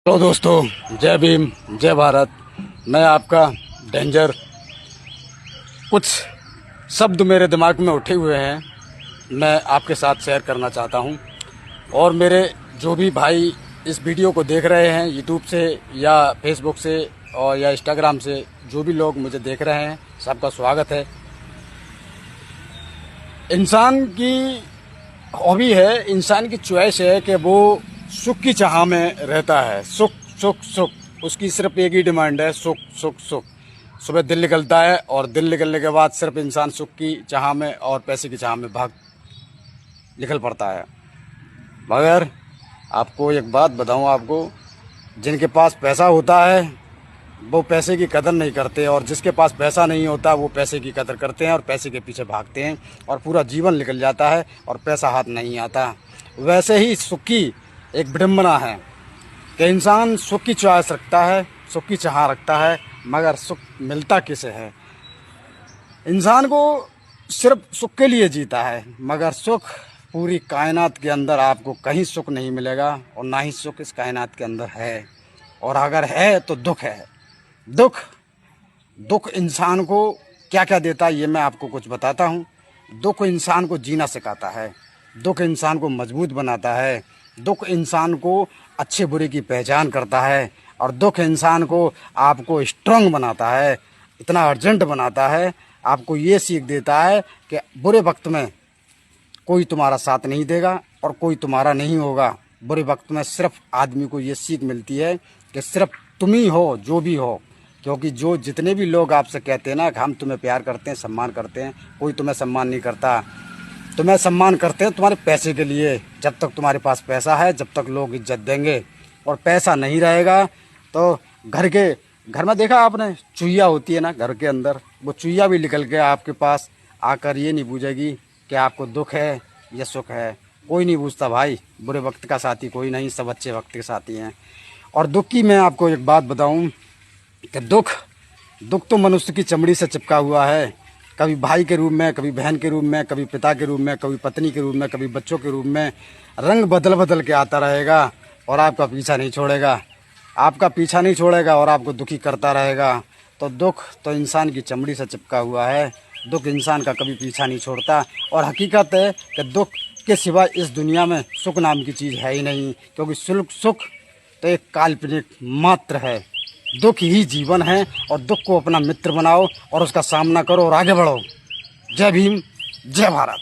Hello दोस्तों, जय भीम जय भारत। मैं आपका डेंजर। कुछ शब्द मेरे दिमाग में उठे हुए हैं, मैं आपके साथ शेयर करना चाहता हूं। और मेरे जो भी भाई इस वीडियो को देख रहे हैं यूट्यूब से या फेसबुक से और या इंस्टाग्राम से, जो भी लोग मुझे देख रहे हैं, सबका स्वागत है। इंसान की हॉबी है, इंसान की चॉइस है कि वो सुख की चाह में रहता है। सुख सुख सुख, उसकी सिर्फ एक ही डिमांड है, सुख सुख सुख। सुबह दिल निकलता है और दिल निकलने के बाद सिर्फ इंसान सुख की चाह में और पैसे की चाह में भाग निकल पड़ता है। मगर आपको एक बात बताऊं, आपको जिनके पास पैसा होता है वो पैसे की कदर नहीं करते, और जिसके पास पैसा नहीं होता वो पैसे की कदर करते हैं और पैसे के पीछे भागते हैं और पूरा जीवन निकल जाता है और पैसा हाथ नहीं आता। वैसे ही सुख की एक विडंबना है कि इंसान सुख की चॉइस रखता है, सुख की चाह रखता है, मगर सुख मिलता किसे है। इंसान को सिर्फ सुख के लिए जीता है, मगर सुख पूरी कायनात के अंदर आपको कहीं सुख नहीं मिलेगा और ना ही सुख इस कायनात के अंदर है। और अगर है तो दुख है। दुख दुख इंसान को क्या क्या देता है ये मैं आपको कुछ बताता हूँ। दुख इंसान को जीना सिखाता है, दुख इंसान को मजबूत बनाता है, दुख इंसान को अच्छे बुरे की पहचान करता है, और दुख इंसान को आपको स्ट्रांग बनाता है, इतना अर्जेंट बनाता है। आपको ये सीख देता है कि बुरे वक्त में कोई तुम्हारा साथ नहीं देगा और कोई तुम्हारा नहीं होगा। बुरे वक्त में सिर्फ आदमी को ये सीख मिलती है कि सिर्फ तुम ही हो जो भी हो। क्योंकि जो जितने भी लोग आपसे कहते हैं ना कि हम तुम्हें प्यार करते हैं, सम्मान करते हैं, कोई तुम्हें सम्मान नहीं करता। तुम्हें सम्मान करते हैं तुम्हारे पैसे के लिए। जब तक तुम्हारे पास पैसा है, जब तक लोग इज्जत देंगे, और पैसा नहीं रहेगा तो घर में देखा आपने चुईया होती है ना घर के अंदर, वो चुईया भी निकल के आपके पास आकर ये नहीं पूछेगी कि आपको दुख है या सुख है। कोई नहीं पूछता भाई, बुरे वक्त का साथी कोई नहीं, सब अच्छे वक्त के साथी हैं। और दुख की मैं आपको एक बात बताऊं कि दुख तो मनुष्य की चमड़ी से चिपका हुआ है। कभी भाई के रूप में, कभी बहन के रूप में, कभी पिता के रूप में, कभी पत्नी के रूप में, कभी बच्चों के रूप में रंग बदल बदल के आता रहेगा और आपका पीछा नहीं छोड़ेगा। आपका पीछा नहीं छोड़ेगा और आपको दुखी करता रहेगा। तो दुख तो इंसान की चमड़ी से चिपका हुआ है, दुख इंसान का कभी पीछा नहीं छोड़ता। और हकीकत है कि दुख के सिवा इस दुनिया में सुख नाम की चीज़ है ही नहीं, क्योंकि सुख तो एक काल्पनिक मात्र है। दुख ही जीवन है, और दुख को अपना मित्र बनाओ और उसका सामना करो और आगे बढ़ो। जय भीम जय भारत।